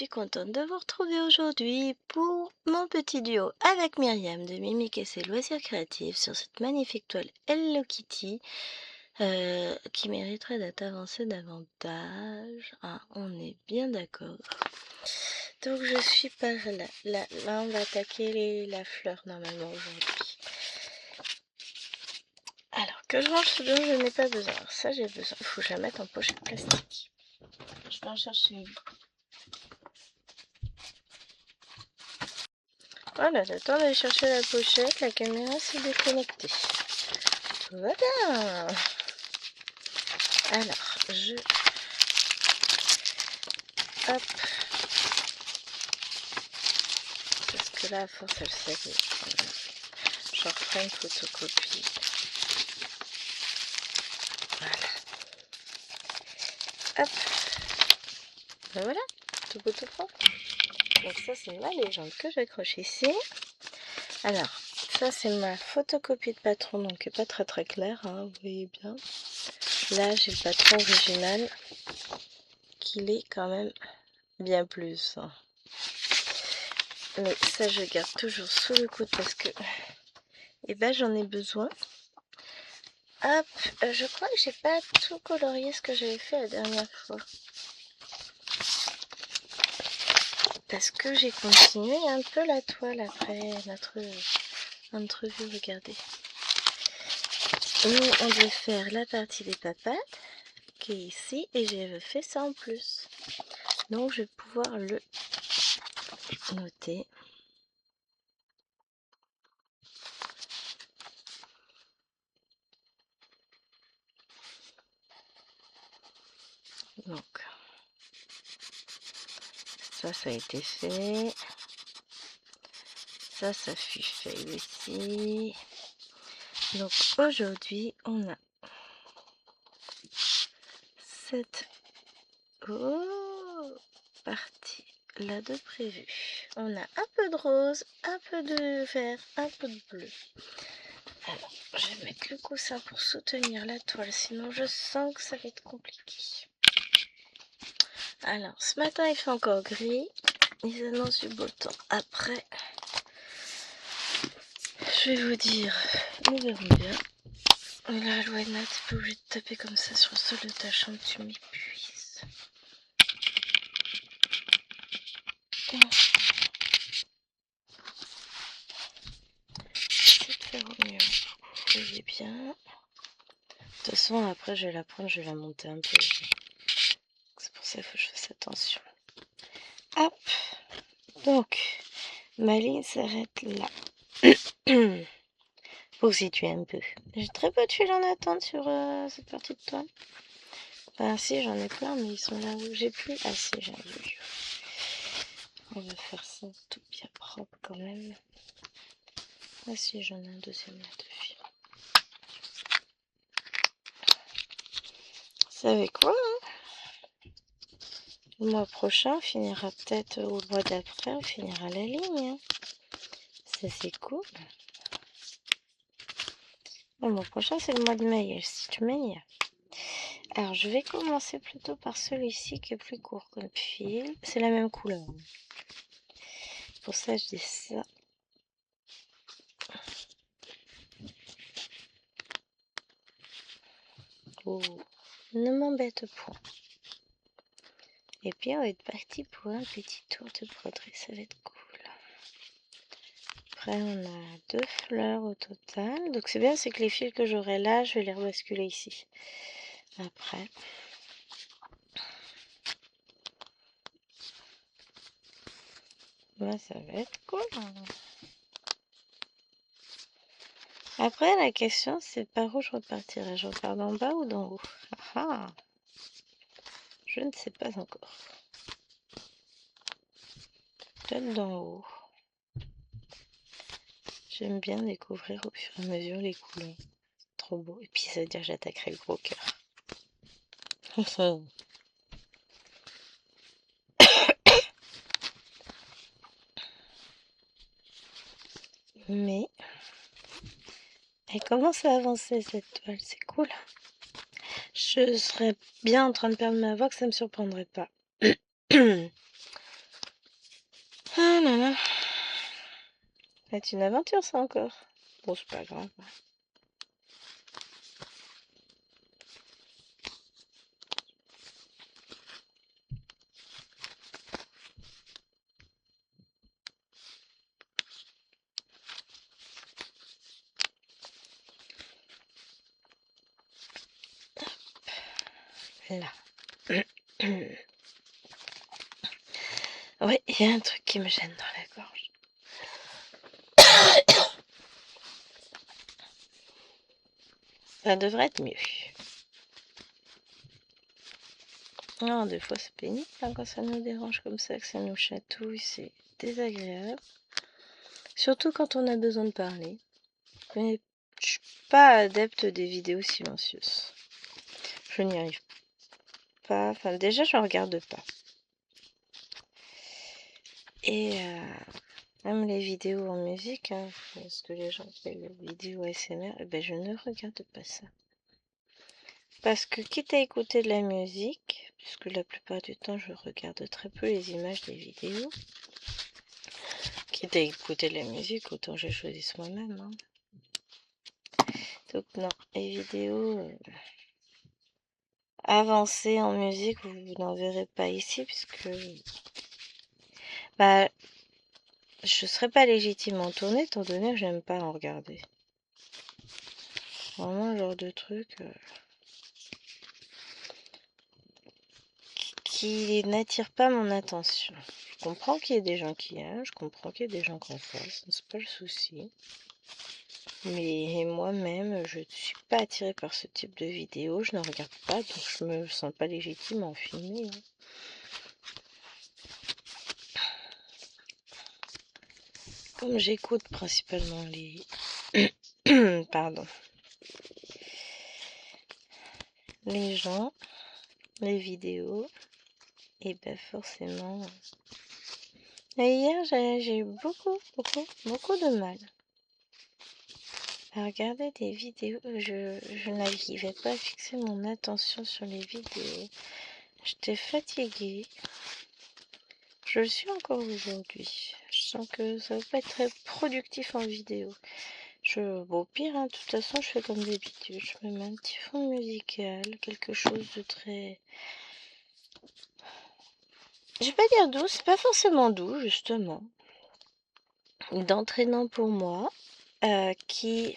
suis contente de vous retrouver aujourd'hui pour mon petit duo avec Myriam de Mimique et ses loisirs créatifs sur cette magnifique toile Hello Kitty qui mériterait d'être avancée davantage. Ah, on est bien d'accord. Donc je suis par là. Là, on va attaquer la fleur normalement aujourd'hui. Alors que je range ce dont je n'ai pas besoin. Alors ça j'ai besoin. Il faut que je la mette en pochette plastique. Je vais en chercher une. Voilà, le temps d'aller chercher la pochette, la caméra s'est déconnectée. Tout va bien. Alors, hop. Parce que là, à force, elle sait. Je referai une photocopie. Voilà. Hop. Ben voilà, tout beau tout propre. Donc ça, c'est ma légende que j'accroche ici. Alors, ça, c'est ma photocopie de patron, donc qui n'est pas très très claire, hein, vous voyez bien. Là, j'ai le patron original, qu'il est quand même bien plus. Hein. Mais ça, je garde toujours sous le coude parce que j'en ai besoin. Hop, je crois que j'ai pas tout colorié ce que j'avais fait la dernière fois. Parce que j'ai continué un peu la toile après notre entrevue, regardez. Nous, on devait faire la partie des papates, qui est ici, et j'ai fait ça en plus. Donc, je vais pouvoir le noter. Donc, ça a été fait. Ça fut fait aussi. Donc, aujourd'hui, on a cette partie là de prévu. On a un peu de rose, un peu de vert, un peu de bleu. Alors, je vais mettre le coussin pour soutenir la toile, sinon je sens que ça va être compliqué. Alors, ce matin il fait encore gris. Ils annoncent du beau temps. Après, je vais vous dire, nous verrons bien. Là, Loana, t'es pas obligé de taper comme ça sur le sol de ta chambre, tu m'épuises. J'essaie de faire au mieux. Vous voyez bien. De toute façon, après, je vais la prendre, je vais la monter un peu. C'est pour ça qu'il faut que je fasse attention. Hop. Donc, ma ligne s'arrête là. Pour situer un peu. J'ai très peu de fils en attente sur cette partie de toile. Enfin, si, j'en ai plein, mais ils sont là où j'ai plus. Ah si, j'ai vu. On va faire ça tout bien propre quand même. Ah si, j'en ai un deuxième là de fil. Vous savez quoi, hein? Le mois prochain, on finira peut-être, au mois d'après, on finira la ligne. Hein. Ça, c'est cool. Le mois prochain, c'est le mois de mai, si tu mai. Alors, je vais commencer plutôt par celui-ci qui est plus court comme fil. C'est la même couleur. Pour ça, je dis ça. Oh, ne m'embête point. Et puis, on va être parti pour un petit tour de broderie. Ça va être cool. Après, on a 2 fleurs au total. Donc, c'est bien, c'est que les fils que j'aurai là, je vais les rebasculer ici. Après. Ouais, ça va être cool. Après, la question, c'est par où je repartirai. Je repars d'en bas ou d'en haut? Ah, je ne sais pas encore. Peut-être d'en haut. J'aime bien découvrir au fur et à mesure les couleurs. C'est trop beau. Et puis, ça veut dire que j'attaquerai le gros cœur. Mais elle commence à avancer cette toile, c'est cool. Je serais bien en train de perdre ma voix que ça me surprendrait pas. Ah là là. C'est une aventure ça encore. Bon, c'est pas grave. Là. Oui, il y a un truc qui me gêne dans la gorge. Ça devrait être mieux. Non, des fois c'est pénible hein, quand ça nous dérange comme ça, que ça nous chatouille, c'est désagréable. Surtout quand on a besoin de parler. Mais je suis pas adepte des vidéos silencieuses. Je n'y arrive pas. Enfin, déjà, je ne regarde pas. Et même les vidéos en musique, hein, ce que les gens appellent les vidéos ASMR, eh ben, je ne regarde pas ça. Parce que quitte à écouter de la musique, puisque la plupart du temps je regarde très peu les images des vidéos, quitte à écouter de la musique, autant je choisisse moi-même. Hein. Donc non, les vidéos avancées en musique, vous n'en verrez pas ici, puisque bah, je serais pas légitime en tourner, étant donné que j'aime pas en regarder. Vraiment le genre de truc qui n'attire pas mon attention. Je comprends qu'il y ait des gens qui aiment, je comprends qu'il y ait des gens qui en fassent, c'est pas le souci. Mais moi-même, je ne suis pas attirée par ce type de vidéo, je ne regarde pas, donc je me sens pas légitime à en filmer. Hein. Comme j'écoute principalement les... Pardon. Les gens, les vidéos, et ben forcément... Et hier, j'ai eu beaucoup de mal à regarder des vidéos. Je n'arrivais pas à fixer mon attention sur les vidéos. J'étais fatiguée. Je le suis encore aujourd'hui. Je sens que ça va pas être très productif en vidéo. Bon, au pire, hein, de toute façon, je fais comme d'habitude. Je me mets un petit fond musical, quelque chose de très... Je vais pas dire doux, c'est pas forcément doux, justement. D'entraînant pour moi, qui...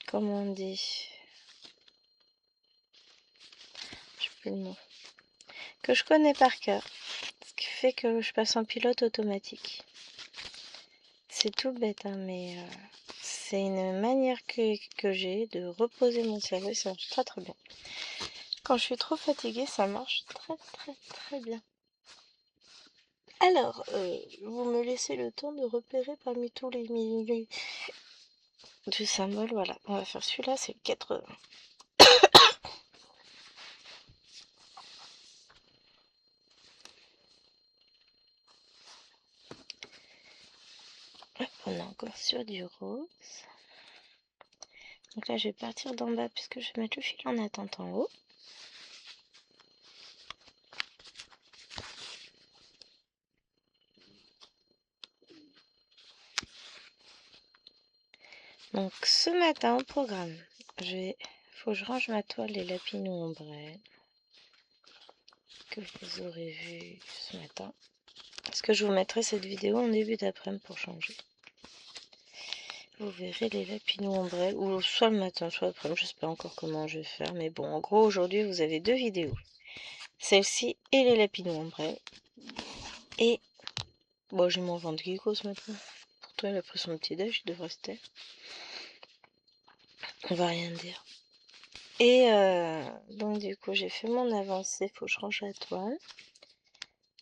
Comment on dit? Je sais plus le mot. Que je connais par cœur. Ce qui fait que je passe en pilote automatique. C'est tout bête, hein, mais c'est une manière que j'ai de reposer mon cerveau. Ça marche très très bien. Quand je suis trop fatiguée, ça marche très bien. Alors, vous me laissez le temps de repérer parmi tous les milieux du symbole. Voilà, on va faire celui-là, c'est le 80. Hop, on est encore sur du rose. Donc là, je vais partir d'en bas puisque je vais mettre le fil en attente en haut. Donc ce matin au programme, faut que je range ma toile et lapino ombrelle que vous aurez vu ce matin. Parce que je vous mettrai cette vidéo en début d'après-midi pour changer. Vous verrez les lapino ombrelles, ou soit le matin, soit l'après-midi, je sais pas encore comment je vais faire. Mais bon, en gros, aujourd'hui, vous avez deux vidéos. Celle-ci et les lapino ombrelles. Et, bon, j'ai mon ventre Geeko ce matin. Pourtant, elle a pris son petit déj, il devrait se taire. On va rien dire. Et donc du coup j'ai fait mon avancée, faut que je range la toile.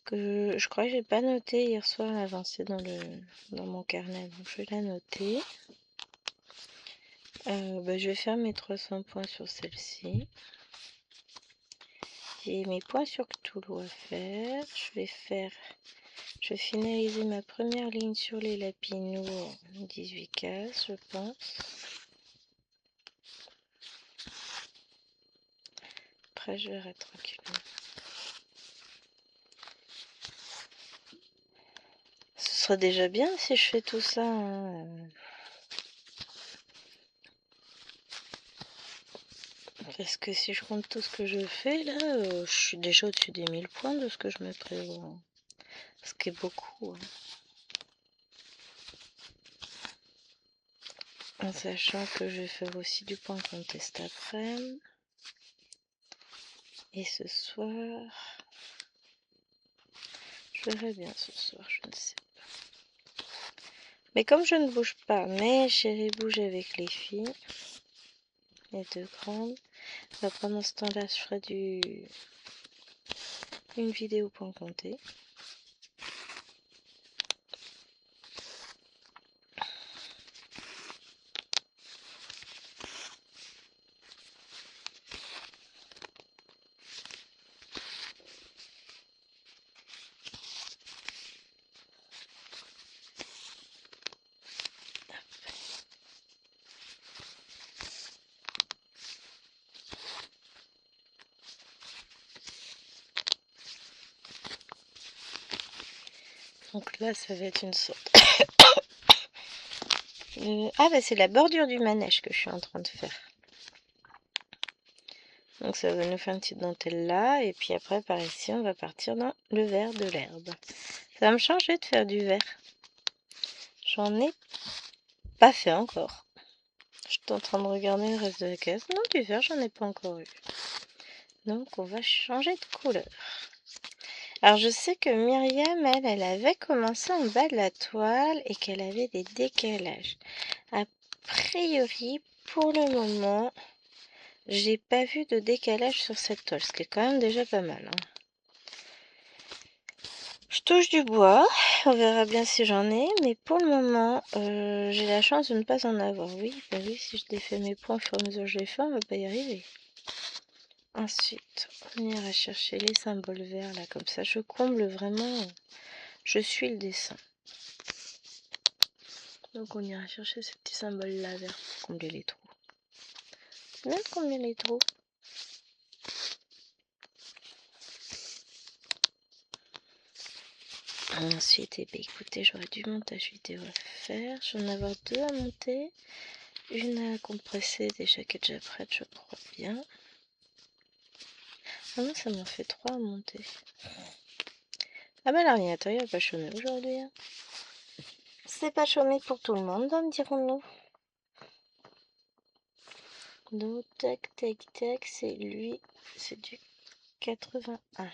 Que je crois que j'ai pas noté hier soir l'avancée dans mon carnet, donc je vais la noter. Je vais faire mes 300 points sur celle-ci. J'ai mes points sur Cthulhu à faire. Je vais finaliser ma première ligne sur les lapinous en 18 cases, je pense. Après je verrai tranquillement. sera déjà bien si je fais tout ça, hein. Parce que si je compte tout ce que je fais là, je suis déjà au-dessus des 1000 points de ce que je me prévois. Ce qui est beaucoup, hein. En sachant que je vais faire aussi du point contest après. Et ce soir, je verrai bien ce soir, je ne sais pas. Mais comme je ne bouge pas, mais chérie bouge avec les filles, les deux grandes, bah pendant ce temps-là, je ferai une vidéo point compter. Donc là, ça va être une sorte... Ah bah c'est la bordure du manège que je suis en train de faire. Donc ça va nous faire une petite dentelle là. Et puis après, par ici, on va partir dans le vert de l'herbe. Ça va me changer de faire du vert. J'en ai pas fait encore. Je suis en train de regarder le reste de la caisse. Non, du vert, j'en ai pas encore eu. Donc on va changer de couleur. Alors je sais que Myriam, elle avait commencé en bas de la toile et qu'elle avait des décalages. A priori, pour le moment, j'ai pas vu de décalage sur cette toile, ce qui est quand même déjà pas mal, hein. Je touche du bois, on verra bien si j'en ai, mais pour le moment, j'ai la chance de ne pas en avoir. Oui, bah oui, si je défais mes points au fur et à mesure que je les fais, on va pas y arriver. Ensuite, on ira chercher les symboles verts là, comme ça je comble vraiment, je suis le dessin. Donc on ira chercher ces petits symboles là verts pour combler les trous. C'est bien de combler les trous. Ensuite, eh bien, écoutez, j'aurais du montage vidéo à faire. Je vais en avoir deux à monter. Une à compresser déjà qui est déjà prête, je crois bien. Ah non, ça m'en fait trois à monter. Ah bah l'ordinateur il va pas chômer aujourd'hui, hein. C'est pas chômé pour tout le monde, me dirons-nous. Donc tac tac tac, c'est lui, c'est du 81.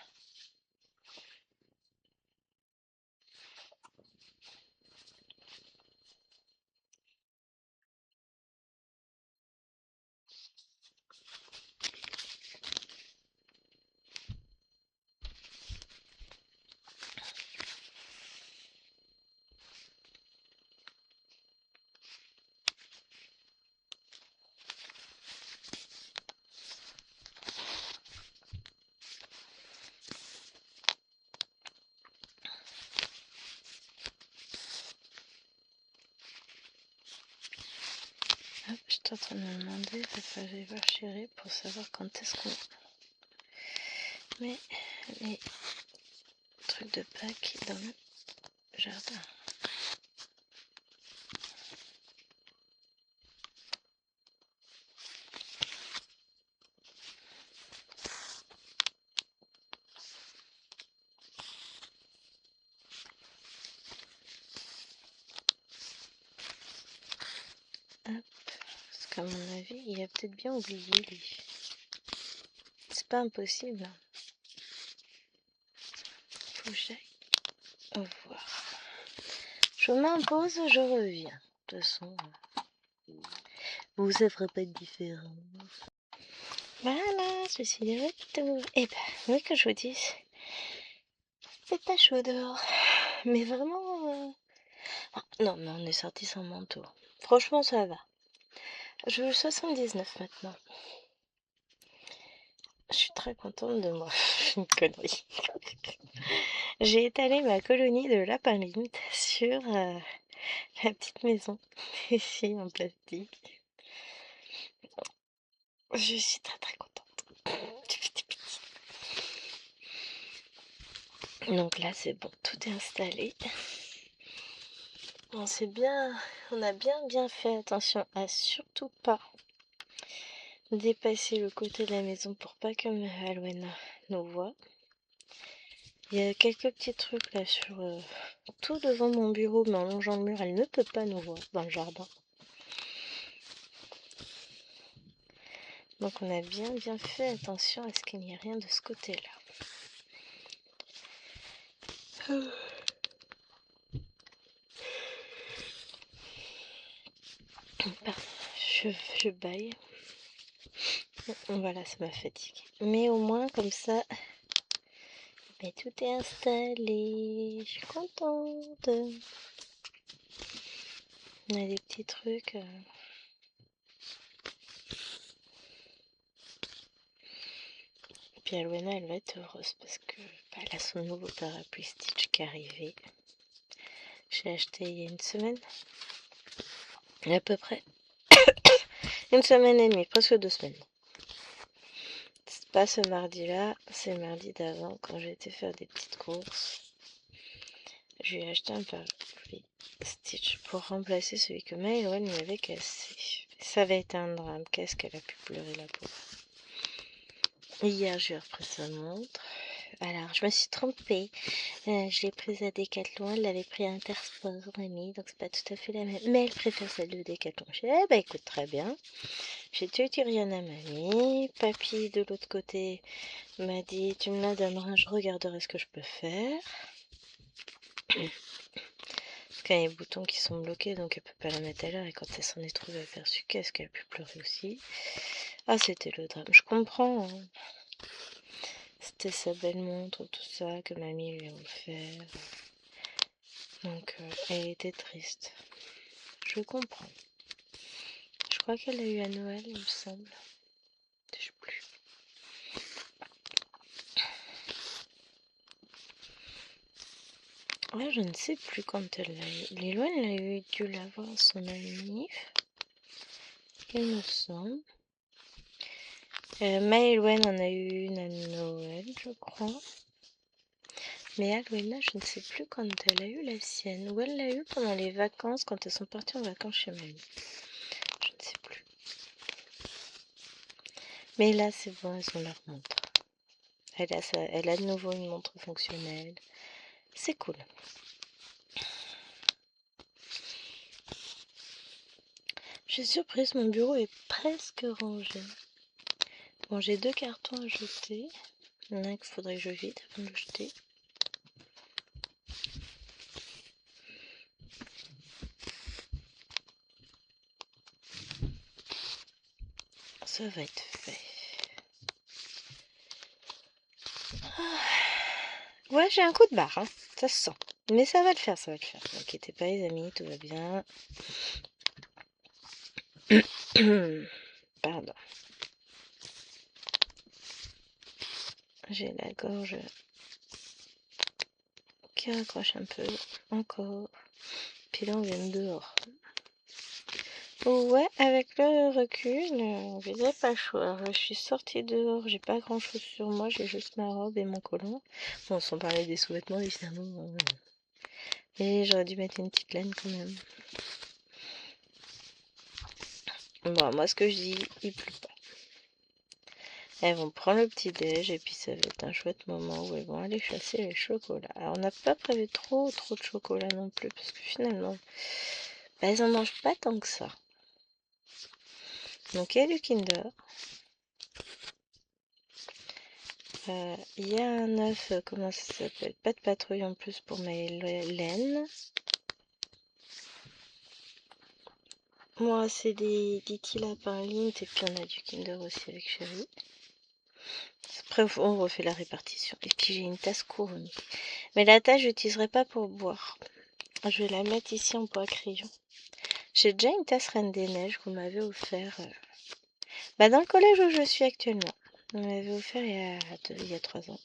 Hop, j'étais en train de me demander, il va falloir aller voir chérie pour savoir quand est-ce qu'on met les trucs de Pâques dans le jardin. Hop, parce qu'à mon avis, il a peut-être bien oublié lui. C'est pas impossible. Faut que j'aille voir. Je m'impose, je reviens. De toute façon, vous, ça fera pas de différence. Voilà, je suis de retour. Eh ben, oui, que je vous dise, c'est pas chaud dehors. Mais vraiment... Ah, non, mais on est sorti sans manteau. Franchement, ça va. Je veux 79 maintenant. Je suis très contente de moi. Une connerie. J'ai étalé ma colonie de lapin lint sur la petite maison. Ici, en plastique. Je suis très très contente. Donc là, c'est bon, tout est installé. On a bien fait attention à surtout pas dépasser le côté de la maison pour pas que Alwena nous voit. Il y a quelques petits trucs là sur tout devant mon bureau, mais en longeant le mur, elle ne peut pas nous voir dans le jardin. Donc on a bien fait attention à ce qu'il n'y ait rien de ce côté-là. Pardon, je baille. Voilà, ça m'a fatiguée. Mais au moins, comme ça, tout est installé. Je suis contente. On a des petits trucs. Puis Alwena, elle va être heureuse parce que elle a son nouveau parapluie Stitch qui est arrivé. J'ai acheté il y a une semaine. À peu près. Une semaine et demie, presque 2 semaines. C'est pas ce mardi-là, c'est le mardi d'avant quand j'ai été faire des petites courses. Je lui ai acheté un parapluie Stitch pour remplacer celui que Maëlwen lui avait cassé. Ça avait été un drame. Qu'est-ce qu'elle a pu pleurer, la pauvre. Hier, je lui ai repris sa montre. Alors, je me suis trompée. Je l'ai prise à Decathlon. Elle l'avait pris à Intersport, mamie. Donc, c'est pas tout à fait la même. Mais elle préfère celle de Decathlon. Je dis, écoute, très bien. J'ai tué rien à mamie. Papy, de l'autre côté, m'a dit, tu me la donneras, je regarderai ce que je peux faire. Parce qu'il y a les boutons qui sont bloqués, donc elle peut pas la mettre à l'heure. Et quand elle s'en est trouvée aperçue, qu'est-ce qu'elle a pu pleurer aussi. Ah, c'était le drame. Je comprends. Hein. C'était sa belle montre, tout ça, que mamie lui a offert. Donc, elle était triste. Je comprends. Je crois qu'elle l'a eu à Noël, il me semble. Je sais plus. Ouais, je ne sais plus quand elle l'a eu. Lilo, elle a eu dû l'avoir à son anniv. Il me semble. Maëlwen en a eu une à Noël, je crois. Mais Alwena, je ne sais plus quand elle a eu la sienne. Ou elle l'a eu pendant les vacances, quand elles sont parties en vacances chez mamie. Je ne sais plus. Mais là, c'est bon, elles ont leur montre. Elle a de nouveau une montre fonctionnelle. C'est cool. Je suis surprise, mon bureau est presque rangé. Bon, j'ai 2 cartons à jeter. Il y en a un qu'il faudrait que je vide avant de le jeter. Ça va être fait. Ouais, j'ai un coup de barre, hein. Ça se sent. Mais ça va le faire, ça va le faire. Ne vous inquiétez pas, les amis, tout va bien. Pardon. J'ai la gorge qui raccroche un peu. Encore. Puis là, on vient de dehors. Ouais, avec le recul, j'ai pas le choix. Je suis sortie dehors, j'ai pas grand chose sur moi, j'ai juste ma robe et mon collant. Bon, sans parler des sous-vêtements, évidemment. Et j'aurais dû mettre une petite laine quand même. Bon, moi, ce que je dis, il pleut pas. Elles vont prendre le petit déj et puis ça va être un chouette moment où elles vont aller chasser les chocolats. Alors, on n'a pas prévu trop de chocolat non plus, parce que finalement, elles en mangent pas tant que ça. Donc, il y a du Kinder. Il y a un œuf, comment ça s'appelle? Pas de patrouille en plus pour mes laines. Moi, c'est des Tila par ligne, et puis on a du Kinder aussi avec Chérie. Après, on refait la répartition. Et puis, j'ai une tasse couronnée. Mais la tasse, je n'utiliserai pas pour boire. Je vais la mettre ici en bois crayon. J'ai déjà une tasse Reine des Neiges qu'on m'avait offert dans le collège où je suis actuellement. On m'avait offert il y a 3 ans.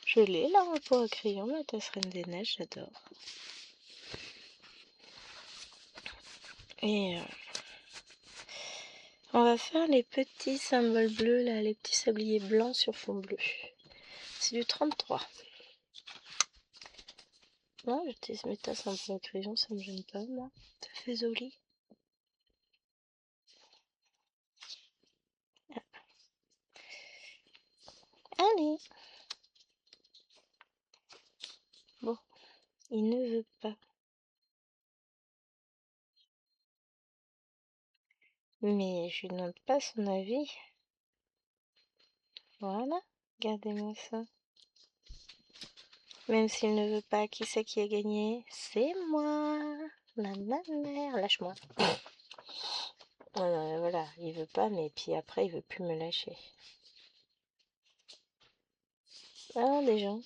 Je l'ai là en bois crayon, la tasse Reine des Neiges, j'adore. Et on va faire les petits symboles bleus là, les petits sabliers blancs sur fond bleu. C'est du 33. Non, j'utilise mes tasses un peu au crayon, ça me gêne pas, moi. Ça fait joli. Allez. Bon, il ne veut pas. Mais je lui demande pas son avis. Voilà, regardez-moi ça. Même s'il ne veut pas, qui c'est qui a gagné? C'est moi. La mère, lâche-moi. Voilà, il veut pas, mais puis après, il veut plus me lâcher. Ah, des gens.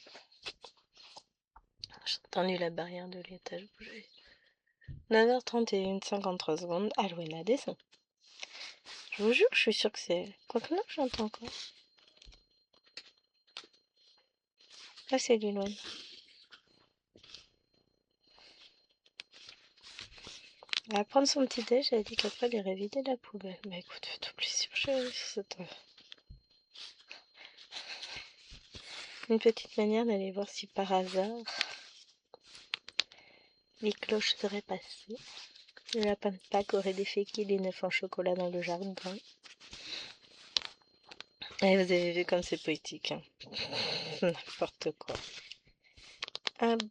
J'ai entendu la barrière de l'étage bouger. 9h31, 53 secondes. Alouena descend. Je vous jure, je suis sûre que c'est... Quoique non, j'entends encore. Là, c'est Liloine. Elle va prendre son petit déj, elle a dit qu'après, elle irait vider la poubelle. Bah écoute, fais-toi plaisir, c'est une petite manière d'aller voir si par hasard les cloches seraient passées. Le lapin de Pâques aurait déféqué les 9 en chocolat dans le jardin. Et vous avez vu comme c'est poétique. Hein. N'importe quoi. Hop.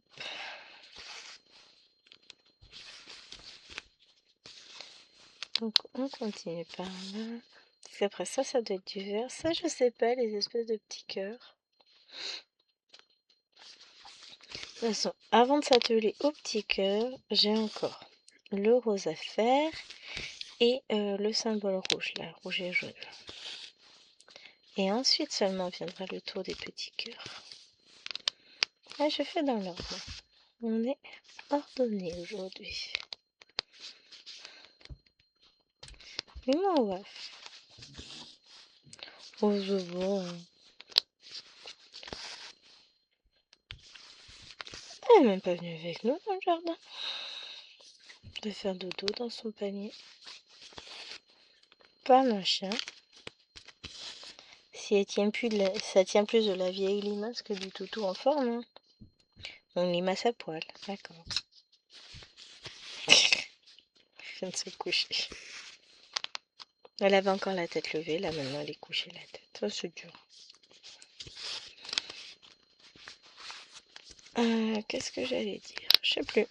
Donc on continue par là. Parce qu'après ça, ça doit être du vert. Ça, je sais pas, les espèces de petits cœurs. De toute façon, avant de s'atteler au petit cœur, j'ai encore le rose à faire et le symbole rouge, là, rouge et jaune. Et ensuite seulement viendra le tour des petits cœurs. Là, je fais dans l'ordre. On est ordonné aujourd'hui. Mais moi, ouais. Oh, je vois. Elle est même pas venue avec nous dans le jardin. De faire dodo dans son panier. Pas mon chien. Si elle tient plus ça tient plus de la vieille limace que du toutou en forme. Hein. Une limace à poil, d'accord. Je viens de se coucher. Elle avait encore la tête levée, là maintenant elle est couchée la tête. Ça c'est dur. Qu'est-ce que j'allais dire? Je sais plus.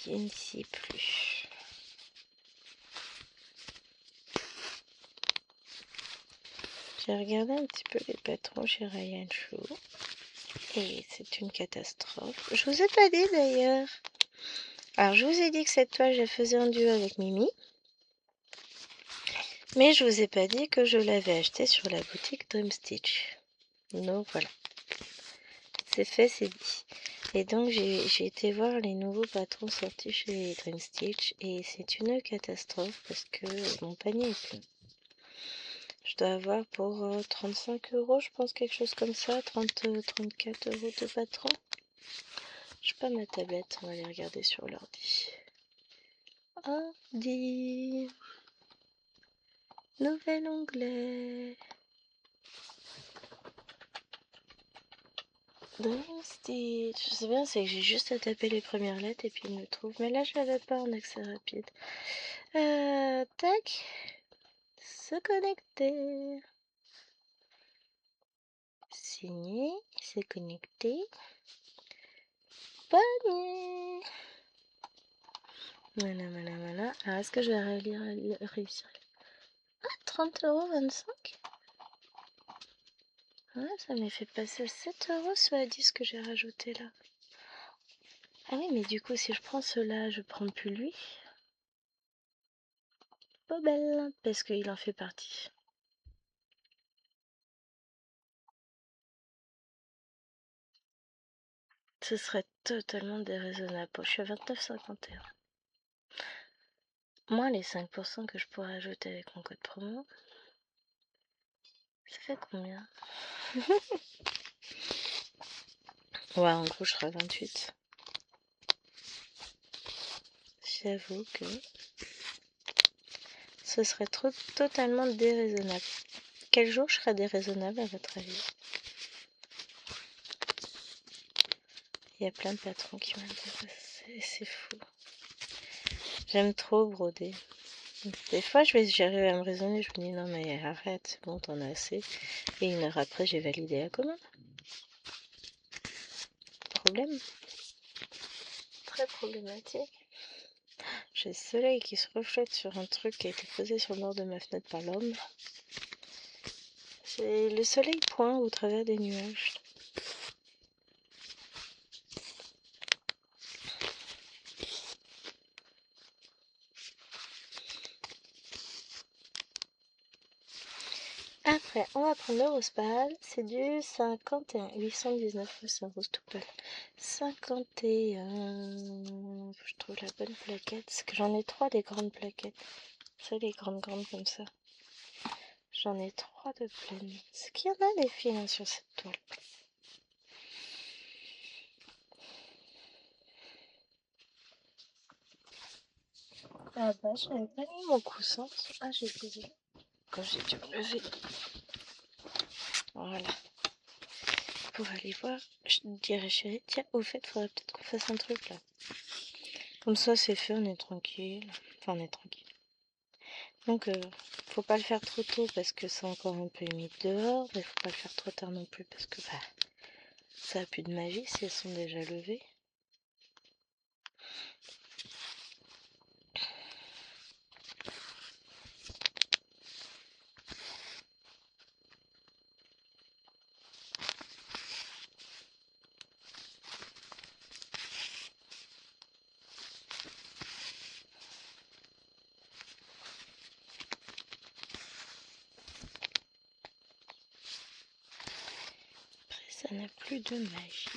Je ne sais plus. J'ai regardé un petit peu les patrons chez Ryan Shaw. Et c'est une catastrophe. Je vous ai pas dit d'ailleurs. Alors je vous ai dit que cette toile je la faisais en duo avec Mimi. Mais je vous ai pas dit que je l'avais achetée sur la boutique Dream Stitch. Donc voilà. C'est fait, c'est dit. Et donc j'ai été voir les nouveaux patrons sortis chez Dream Stitch. Et c'est une catastrophe parce que mon panier est plein. Je dois avoir pour 35 €, je pense, quelque chose comme ça. 34 € de patron. Je pas ma tablette, on va aller regarder sur l'ordi. Ordi. Nouvel onglet. Dream Stitch. Je sais bien, c'est que j'ai juste à taper les premières lettres et puis il me trouve. Mais là, je l'avais pas en accès rapide. Tac. Se connecter. Signer. Se connecter. Panier. Voilà, voilà, voilà. Alors, est-ce que je vais réussir? Ah, 30,25 €. Ouais, ça m'a fait passer à 7 € sur la 10 que j'ai rajouté là. Ah oui, mais du coup, si je prends cela, je prends plus lui. Pas belle, parce qu'il en fait partie. Ce serait totalement déraisonnable. Je suis à 29,51. Moins les 5% que je pourrais ajouter avec mon code promo. Ça fait combien? Ouais, en gros, je serai à 28. J'avoue que ce serait totalement déraisonnable. Quel jour je serais déraisonnable à votre avis? Il y a plein de patrons qui m'intéressent, c'est fou. J'aime trop broder. Des fois, j'arrive à me raisonner, je me dis non mais arrête, c'est bon, t'en as assez. Et 1 heure après, j'ai validé la commande. Problème. Très problématique. J'ai le soleil qui se reflète sur un truc qui a été posé sur le bord de ma fenêtre par l'homme. C'est le soleil pointe au travers des nuages. Après, on va prendre l'Eurospal, c'est du 51, 819, c'est un rose tout pâle. 51, je trouve la bonne plaquette, parce que j'en ai 3 des grandes plaquettes. C'est les grandes comme ça. J'en ai 3 de pleines. Est-ce qu'il y en a des fils hein, sur cette toile? Ah bah j'avais pas mis mon coussin. Ah j'ai posé quand j'ai dû me lever. Voilà. Pour aller voir, je dirais chérie, tiens au fait faudrait peut-être qu'on fasse un truc là. Comme ça c'est fait, on est tranquille. Enfin on est tranquille. Donc faut pas le faire trop tôt parce que c'est encore un peu humide dehors. Mais faut pas le faire trop tard non plus parce que bah, ça a plus de magie si elles sont déjà levées. Après ça n'a plus de magie.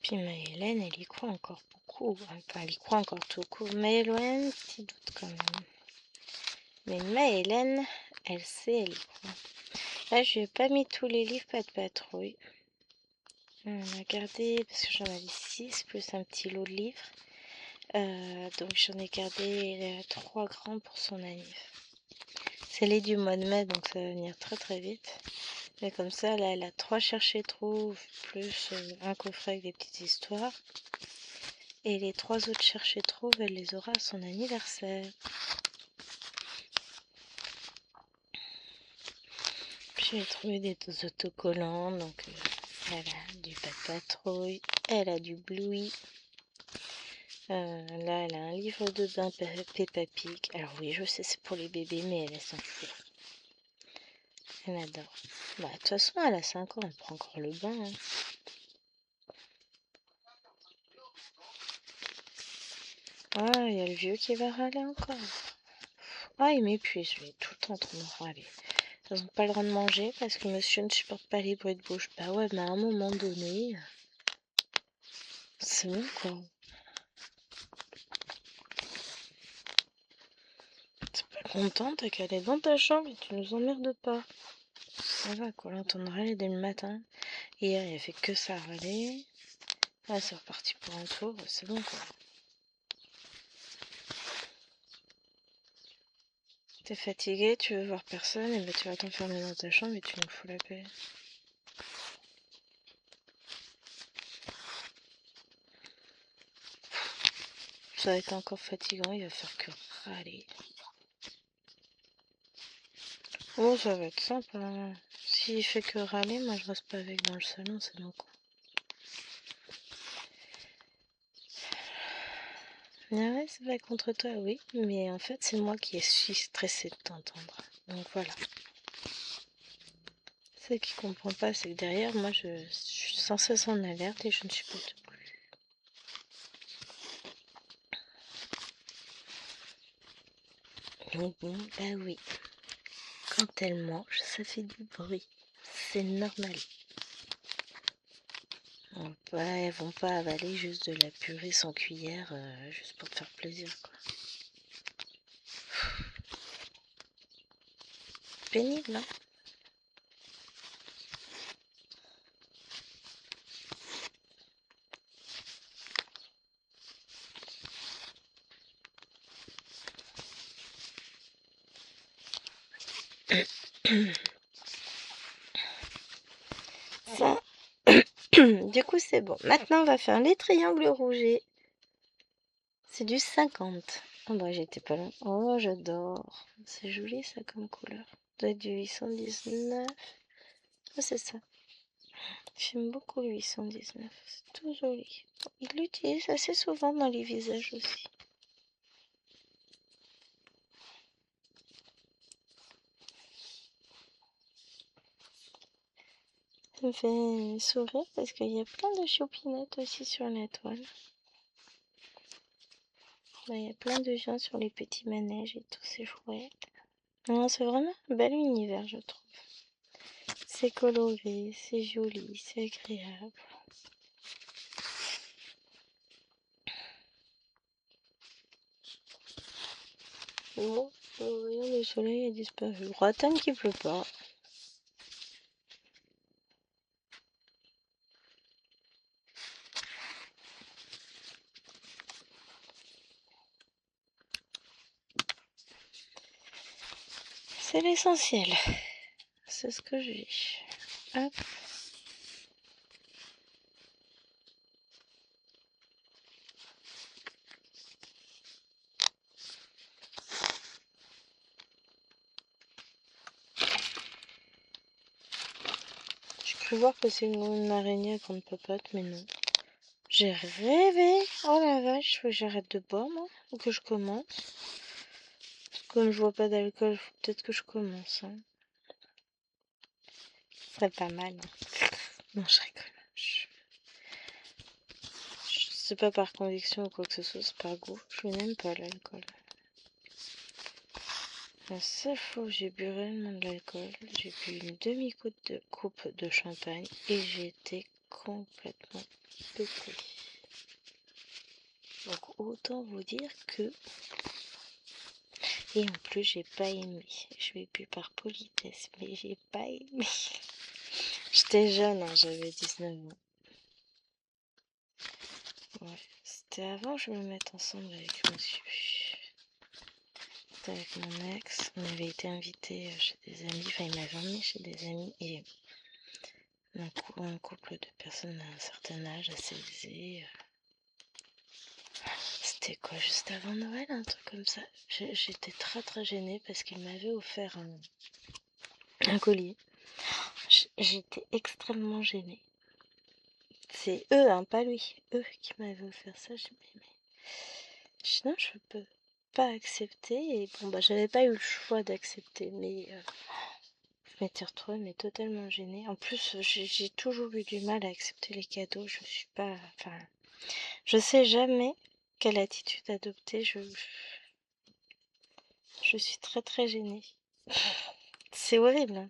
Puis Maëlène, elle y croit encore beaucoup. Enfin, elle y croit encore tout court. Maëlène, petit doute quand même. Mais Maëlène, elle sait, elle y croit. Là, je lui ai pas mis tous les livres, pas de patrouille. On a gardé, parce que j'en avais 6, plus un petit lot de livres. Donc j'en ai gardé 3 grands pour son anniv. C'est les du mois de mai, donc ça va venir très très vite. Mais comme ça, là, elle a 3 chercher trouve, plus un coffret avec des petites histoires. Et les 3 autres chercher trouve, elle les aura à son anniversaire. Puis j'ai trouvé des autocollants, donc elle a du Pas de Patrouille, elle a du Bluey. Là, elle a un livre de bain Peppa Pig. Alors oui, je sais, c'est pour les bébés, mais elle s'en fout. Elle adore. Bah, de toute façon, elle a 5 ans, elle prend encore le bain. Hein. Ah, il y a le vieux qui va râler encore. Ah, il m'épuise, lui, tout le temps en train de râler. Ils n'ont pas le droit de manger parce que monsieur ne supporte pas les bruits de bouche. Bah ouais, mais à un moment donné, c'est bon quoi. T'es pas contente, t'as qu'à aller dans ta chambre et tu nous emmerdes pas. Ça va quoi, là on râler dès le matin. Hier il a fait que ça râler. Là c'est reparti pour un tour, c'est bon quoi. T'es fatigué, tu veux voir personne, et ben tu vas t'enfermer dans ta chambre et tu nous fous la paix. Ça va être encore fatigant, il va faire que râler. Oh, ça va être sympa. S'il fait que râler, moi je reste pas avec dans le salon, c'est bon quoi. Ah ouais, c'est pas contre toi, oui, mais en fait c'est moi qui suis stressée de t'entendre. Donc voilà. Ce qui comprend pas, c'est que derrière moi je suis sans cesse en alerte et je ne supporte plus. Donc bon, bah oui. Quand elle mange, ça fait du bruit. C'est normal. Elles vont pas avaler juste de la purée sans cuillère, juste pour te faire plaisir, quoi. pénible, hein. Ça, du coup, c'est bon. Maintenant, on va faire les triangles rougés. C'est du 50. Oh bah, j'étais pas loin. Oh, j'adore. C'est joli, ça, comme couleur. Ça doit être du 819. Ah, c'est ça. J'aime beaucoup le 819. C'est tout joli. Il l'utilise assez souvent dans les visages aussi. Ça me fait sourire parce qu'il y a plein de choupinettes aussi sur la toile. Là, il y a plein de gens sur les petits manèges et tout, c'est chouette. Non, c'est vraiment un bel univers, je trouve. C'est coloré, c'est joli, c'est agréable. Bon, le rayon du soleil a disparu. Bretagne qui pleut pas. C'est l'essentiel. C'est ce que j'ai. Hop. J'ai cru voir que c'est une araignée à grande papatte, mais non. J'ai rêvé. Oh la vache, faut que j'arrête de boire, moi. Ou que je commence. Comme je vois pas d'alcool, faut peut-être que je commence. Hein. Ce serait pas mal. Hein. Non, je rigole. C'est pas par conviction ou quoi que ce soit, c'est par goût. Je n'aime pas l'alcool. La seule fois où j'ai bu réellement de l'alcool, j'ai bu une demi-coupe de champagne et j'ai été complètement pétée. Donc autant vous dire que... Et en plus, j'ai pas aimé. Je l'ai bu par politesse, mais j'ai pas aimé. J'étais jeune, hein, j'avais 19 ans. Ouais, c'était avant que je me mette ensemble avec monsieur. C'était avec mon ex. On avait été invités chez des amis. Enfin, il m'avait emmené chez des amis. Et un couple de personnes d'un certain âge, assez aisé. C'était quoi, juste avant Noël, un truc comme ça. J'étais très très gênée parce qu'il m'avait offert un collier. J'étais extrêmement gênée. C'est eux, hein, pas lui. Eux qui m'avaient offert ça. Non, je peux pas accepter. Et bon, bah, j'avais pas eu le choix d'accepter, mais je m'étais retrouvée mais totalement gênée. En plus, j'ai toujours eu du mal à accepter les cadeaux. Je suis pas, enfin, je sais jamais quelle attitude adopter. Je suis très très gênée. C'est horrible. Hein.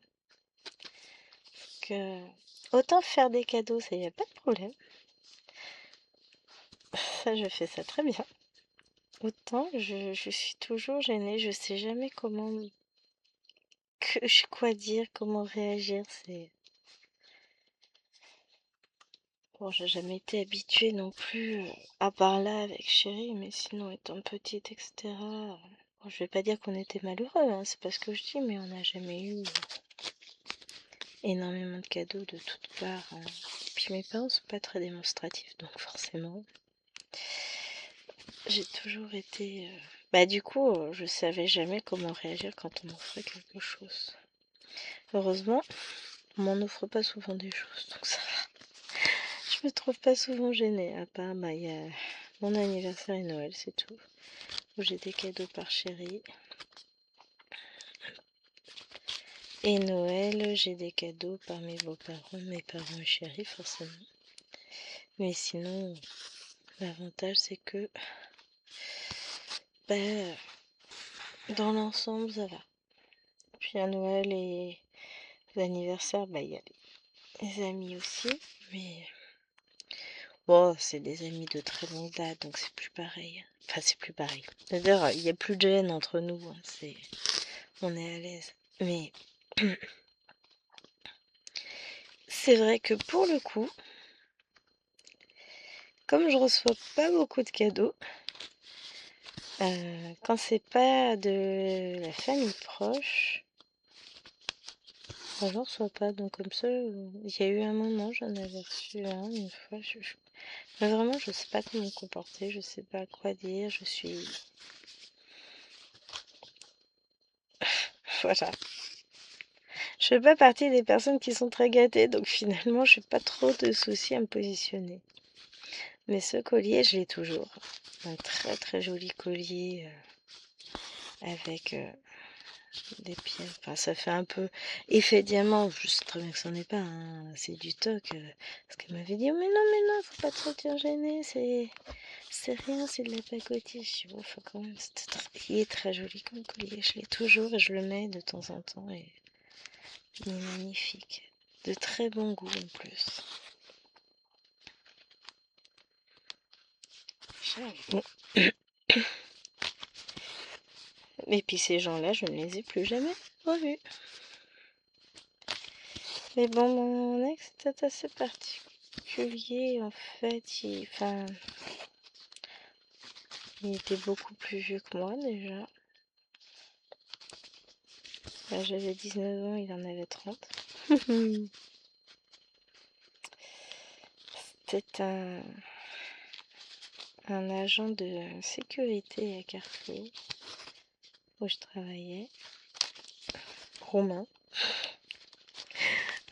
Que autant faire des cadeaux, ça y a pas de problème. Ça, je fais ça très bien. Autant, je suis toujours gênée. Je sais jamais quoi dire, comment réagir. C'est bon, j'ai jamais été habituée non plus à part là avec chérie, mais sinon étant petite, etc. Bon, je vais pas dire qu'on était malheureux, hein, c'est pas ce que je dis, mais on n'a jamais eu énormément de cadeaux de toutes parts. Hein. Puis mes parents sont pas très démonstratifs, donc forcément, j'ai toujours été. Bah du coup, je savais jamais comment réagir quand on m'offrait quelque chose. Heureusement, on m'en offre pas souvent des choses, donc ça va. Je me trouve pas souvent gênée, à part, bah, il y a mon anniversaire et Noël, c'est tout. Où j'ai des cadeaux par chérie. Et Noël, j'ai des cadeaux par mes beaux-parents, mes parents et chérie, forcément. Mais sinon, l'avantage, c'est que, bah, dans l'ensemble, ça va. Puis à Noël et l'anniversaire, bah, il y a les amis aussi, mais bon, c'est des amis de très longue date, donc c'est plus pareil. Enfin, c'est plus pareil. C'est-à-dire, il n'y a plus de gêne entre nous, hein, on est à l'aise. Mais C'est vrai que pour le coup, comme je reçois pas beaucoup de cadeaux, quand c'est pas de la famille proche, j'en reçois pas. Donc comme ça, il y a eu un moment, j'en avais reçu un une fois. Mais vraiment, je sais pas comment me comporter, je sais pas quoi dire, je suis... Voilà. Je fais pas partie des personnes qui sont très gâtées, donc finalement, j'ai pas trop de soucis à me positionner. Mais ce collier, je l'ai toujours. Un très très joli collier avec des pièces. Enfin, ça fait un peu effet diamant. Je sais très bien que c'en est pas, hein. C'est du toc. Parce qu'elle m'avait dit, mais non, faut pas te sentir gêné. C'est rien, c'est de la pacotille. Je dis, bon, faut quand même. Il est très joli comme collier. Je l'ai toujours et je le mets de temps en temps. Et il est magnifique. De très bon goût en plus. Bon. Et puis ces gens-là, je ne les ai plus jamais revus. Mais bon, mon ex était assez particulier en fait. Il était beaucoup plus vieux que moi déjà. Là, j'avais 19 ans, il en avait 30. C'était un agent de sécurité à Carrefour où je travaillais. Roumain.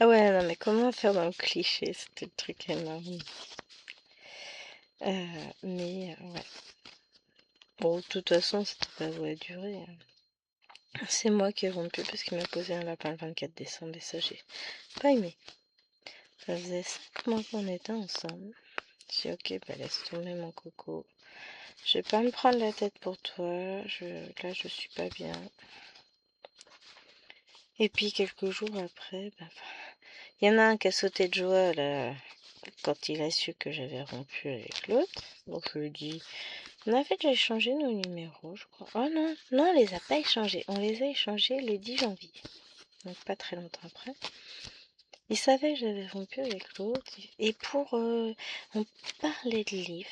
Ah ouais, non mais comment faire dans le cliché? C'était le truc énorme. Ouais. Bon, de toute façon, c'était pas voué à durer. C'est moi qui ai rompu parce qu'il m'a posé un lapin le 24 décembre et ça, j'ai pas aimé. Ça faisait 5 mois qu'on était ensemble. J'ai dit, ok, bah laisse tomber mon coco. Je vais pas me prendre la tête pour toi. Là, je suis pas bien. Et puis, quelques jours après, il y en a un qui a sauté de joie, là, quand il a su que j'avais rompu avec l'autre. Donc, je lui ai dit, on a fait déjà échangé nos numéros, je crois. Oh non, on les a pas échangés. On les a échangés le 10 janvier. Donc, pas très longtemps après. Il savait que j'avais rompu avec l'autre. Et on parlait de livres.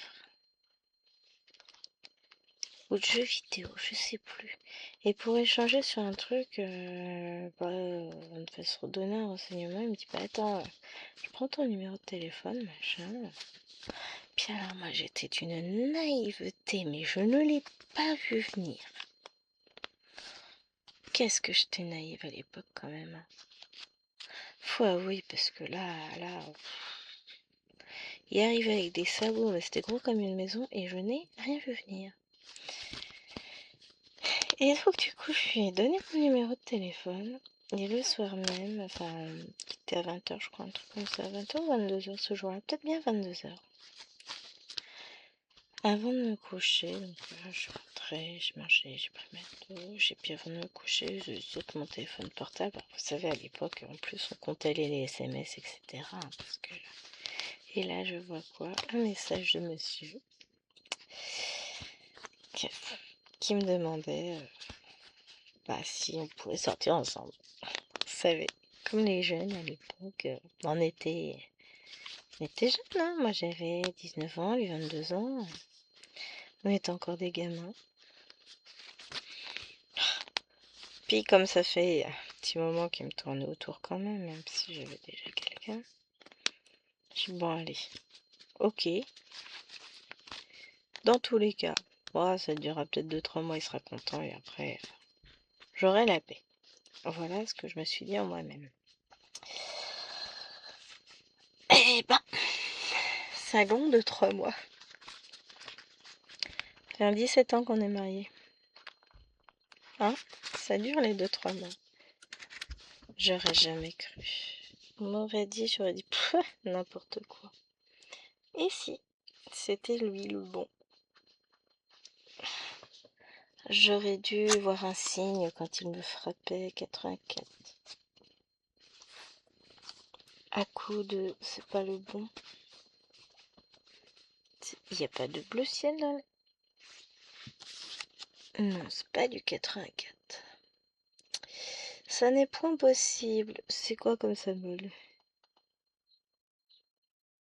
Ou de jeux vidéo, je sais plus. Et pour échanger sur un truc, on devait se redonner un renseignement. Il me dit, bah attends, je prends ton numéro de téléphone, machin. Puis alors moi j'étais d'une naïveté, mais je ne l'ai pas vu venir. Qu'est-ce que j'étais naïve à l'époque quand même. Faut avouer, parce que là, il arrivait avec des sabots, mais c'était gros comme une maison, et je n'ai rien vu venir. Et donc du coup, je lui ai donné mon numéro de téléphone. Et le soir même, enfin, c'était à 20h, je crois, un truc comme ça, 20h ou 22h ce jour-là, peut-être bien 22h. Avant de me coucher, donc je suis rentrée, j'ai mangé, j'ai pris ma douche, et puis avant de me coucher, je saute mon téléphone portable. Alors, vous savez, à l'époque, en plus, on comptait les SMS, etc. Parce que... Et là, je vois quoi? Un message de monsieur qui me demandait si on pouvait sortir ensemble. Vous savez, comme les jeunes à l'époque, on était jeunes, hein. Moi j'avais 19 ans, lui 22 ans. On était encore des gamins. Puis comme ça fait un petit moment qu'il me tournait autour quand même si j'avais déjà quelqu'un. Je dis bon allez, ok. Dans tous les cas, ça durera peut-être 2-3 mois, il sera content et après, j'aurai la paix. Voilà ce que je me suis dit en moi-même. Eh ben, ça long de 3 mois. Ça fait 17 ans qu'on est mariés. Hein? Ça dure les 2-3 mois. J'aurais jamais cru. On m'aurait dit, j'aurais dit, n'importe quoi. Et si, c'était lui le bon. J'aurais dû voir un signe quand il me frappait 84. À coup de, c'est pas le bon. Il n'y a pas de bleu ciel dans le... Non, c'est pas du 84. Ça n'est point possible. C'est quoi comme symbole?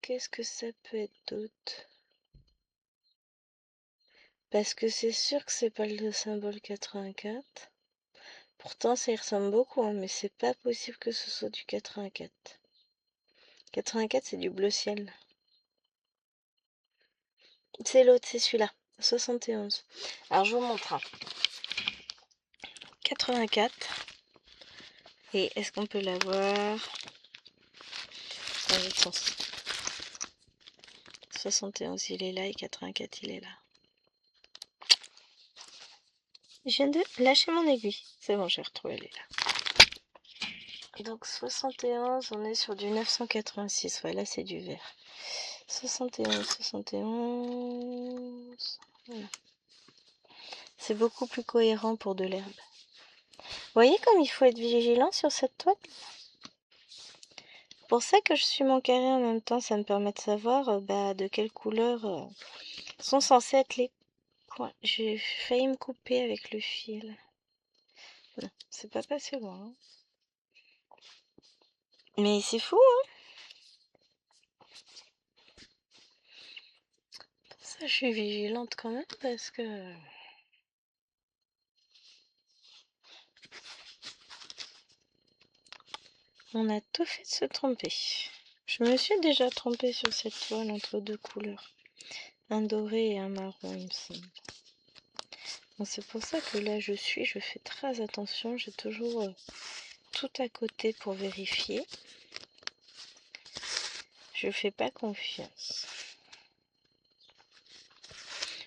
Qu'est-ce que ça peut être d'autre? Parce que c'est sûr que c'est pas le symbole 84. Pourtant, ça y ressemble beaucoup, hein, mais c'est pas possible que ce soit du 84. 84, c'est du bleu ciel. C'est l'autre, c'est celui-là. 71. Alors, je vous montre, hein. 84. Et est-ce qu'on peut l'avoir dans l'autre sens? 71, il est là, et 84, il est là. Je viens de lâcher mon aiguille. C'est bon, j'ai retrouvé, elle est là. Donc 71, on est sur du 986. Voilà, c'est du vert. 71, 71. Voilà. C'est beaucoup plus cohérent pour de l'herbe. Vous voyez comme il faut être vigilant sur cette toile? Pour ça que je suis mon carré en même temps, ça me permet de savoir de quelle couleur sont censés être les points. J'ai failli me couper avec le fil. Non, c'est pas passé loin, hein. Mais c'est fou, hein? Pour ça, je suis vigilante quand même parce que... On a tout fait de se tromper. Je me suis déjà trompée sur cette toile entre deux couleurs. Un doré et un marron, il me semble. C'est pour ça que là, je fais très attention. J'ai toujours tout à côté pour vérifier. Je fais pas confiance.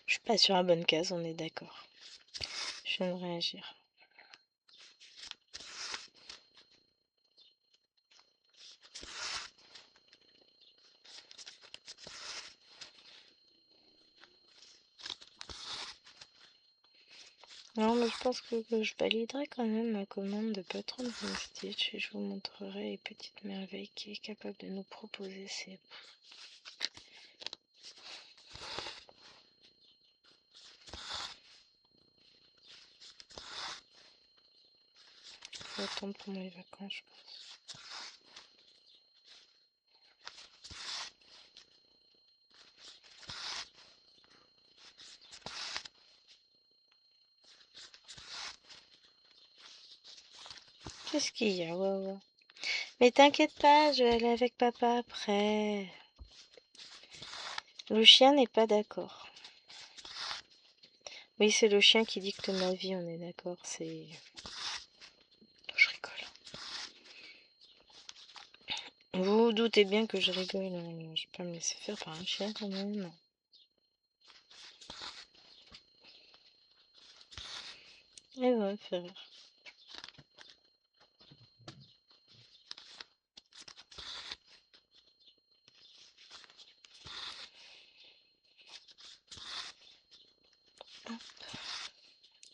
Je suis pas sur la bonne case, on est d'accord. Je viens de réagir. Non, mais je pense que je validerai quand même ma commande de Patron Stitch et je vous montrerai les petites merveilles qui est capable de nous proposer ces... Je vais attendre pour mes vacances, je pense. Qu'est-ce qu'il y a, ouais. Mais t'inquiète pas, je vais aller avec papa après. Le chien n'est pas d'accord. Oui, c'est le chien qui dicte ma vie, on est d'accord, c'est... Je rigole. Vous vous doutez bien que je rigole, hein. Je vais pas me laisser faire par un chien quand même. Et ouais, faire rire.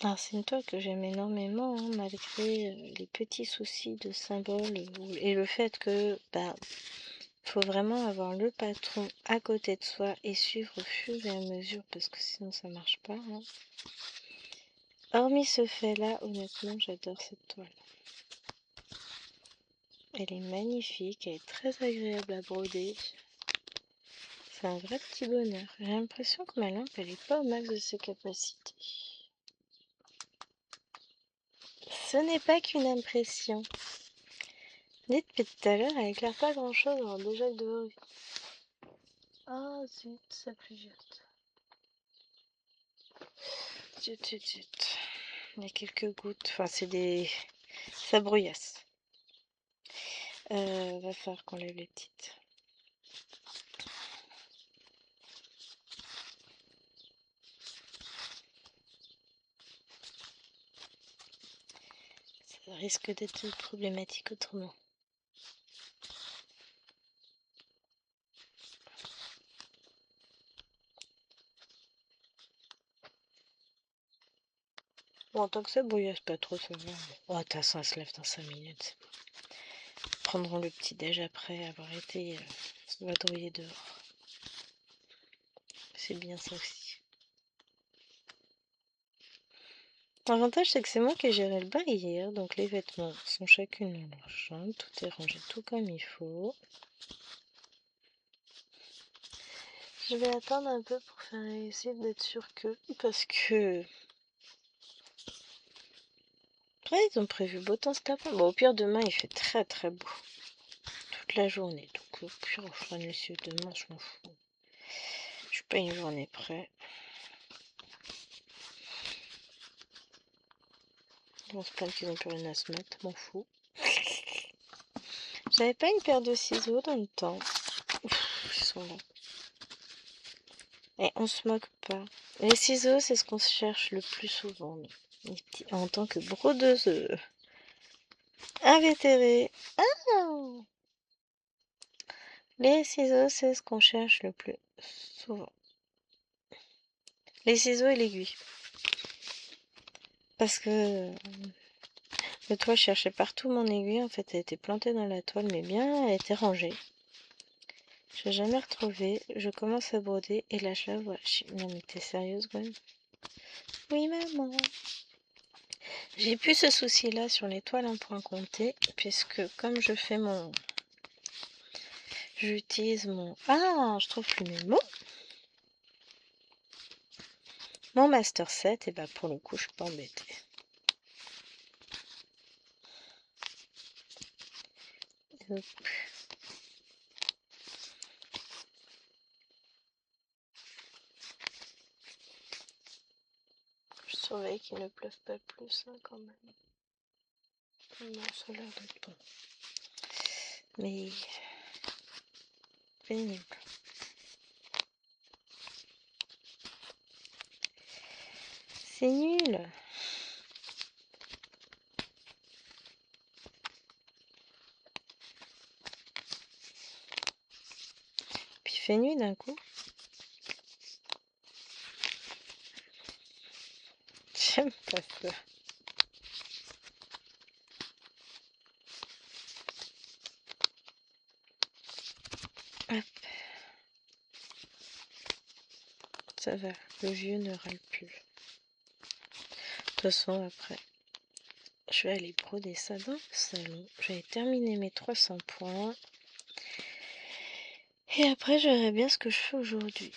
Alors c'est une toile que j'aime énormément, hein, malgré les petits soucis de symboles et le fait que faut vraiment avoir le patron à côté de soi et suivre au fur et à mesure parce que sinon ça marche pas, hein. Hormis ce fait-là, honnêtement, j'adore cette toile. Elle est magnifique, elle est très agréable à broder. C'est un vrai petit bonheur. J'ai l'impression que ma lampe, elle est pas au max de ses capacités. Ce n'est pas qu'une impression. Depuis tout à l'heure, elle éclaire pas grand-chose, alors déjà le dehors. Ah zut, ça clignote. Zut. Il y a quelques gouttes. Enfin, c'est des... Ça brouillasse. Va falloir qu'on lève les petites. Ça risque d'être problématique autrement. Bon, tant que ça brouillasse pas trop, ça va. Oh, ta ça se lève dans 5 minutes. Prendront le petit déj après avoir été vadrouiller dehors. C'est bien ça aussi. L'avantage, c'est que c'est moi qui ai géré le bain hier, donc les vêtements sont chacune dans leur chambre, tout est rangé tout comme il faut. Je vais attendre un peu pour faire essayer d'être sûre que... Parce que... Après, ils ont prévu beau temps cet après. Bon, au pire, demain, il fait très très beau. Toute la journée. Donc, au pire, on fera une issue demain, je m'en fous. Je suis pas une journée près. On se plaint qu'ils ont plus rien à se mettre, m'en fous. J'avais pas une paire de ciseaux dans le temps. Ouf, ils sont là. Et on se moque pas. Les ciseaux, c'est ce qu'on se cherche le plus souvent, nous. En tant que brodeuse invétérée. Ah, les ciseaux, c'est ce qu'on cherche le plus souvent. Les ciseaux et l'aiguille. Parce que le toile, je cherchais partout mon aiguille. En fait, elle était plantée dans la toile, mais bien, elle était rangée. Je l'ai jamais retrouvée. Je commence à broder et là, je la vois. Non, mais t'es sérieuse, Gwen? Oui, maman. J'ai plus ce souci-là sur les toiles en point compté, puisque comme je fais mon... J'utilise mon... Ah, je trouve plus mes mots. Mon Master 7, et bah pour le coup, je suis pas embêtée. Hop. Je surveille qu'il ne pleuve pas plus, hein, quand même. Non, ça a l'air d'être bon. Mais... pénible. C'est nul. Puis il fait nuit d'un coup. J'aime pas ça. Hop. Ça va, le vieux ne râle plus. De toute façon, après, je vais aller broder ça dans le salon. Je vais terminer mes 300 points. Et après, je verrai bien ce que je fais aujourd'hui.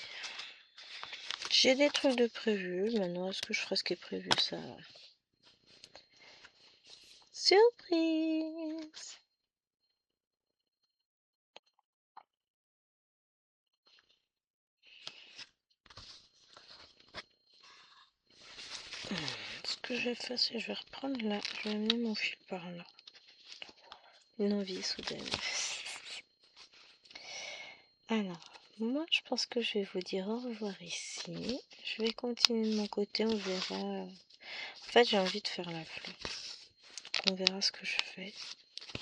J'ai des trucs de prévu. Maintenant, est-ce que je ferai ce qui est prévu, ça? Surprise! Ce que je vais faire, c'est que je vais reprendre là. Je vais amener mon fil par là. Une envie soudaine. Alors, moi, je pense que je vais vous dire au revoir ici. Je vais continuer de mon côté, on verra. En fait, j'ai envie de faire la fleur. On verra ce que je fais. De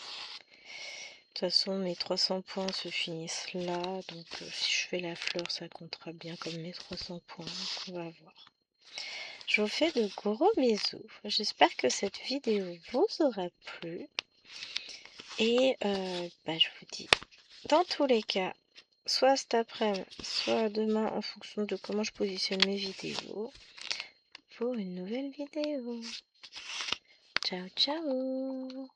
toute façon, mes 300 points se finissent là. Donc, si je fais la fleur, ça comptera bien comme mes 300 points. Donc, on va voir. Je vous fais de gros bisous. J'espère que cette vidéo vous aura plu. Et je vous dis, dans tous les cas, soit cet après-midi, soit demain, en fonction de comment je positionne mes vidéos, pour une nouvelle vidéo. Ciao, ciao!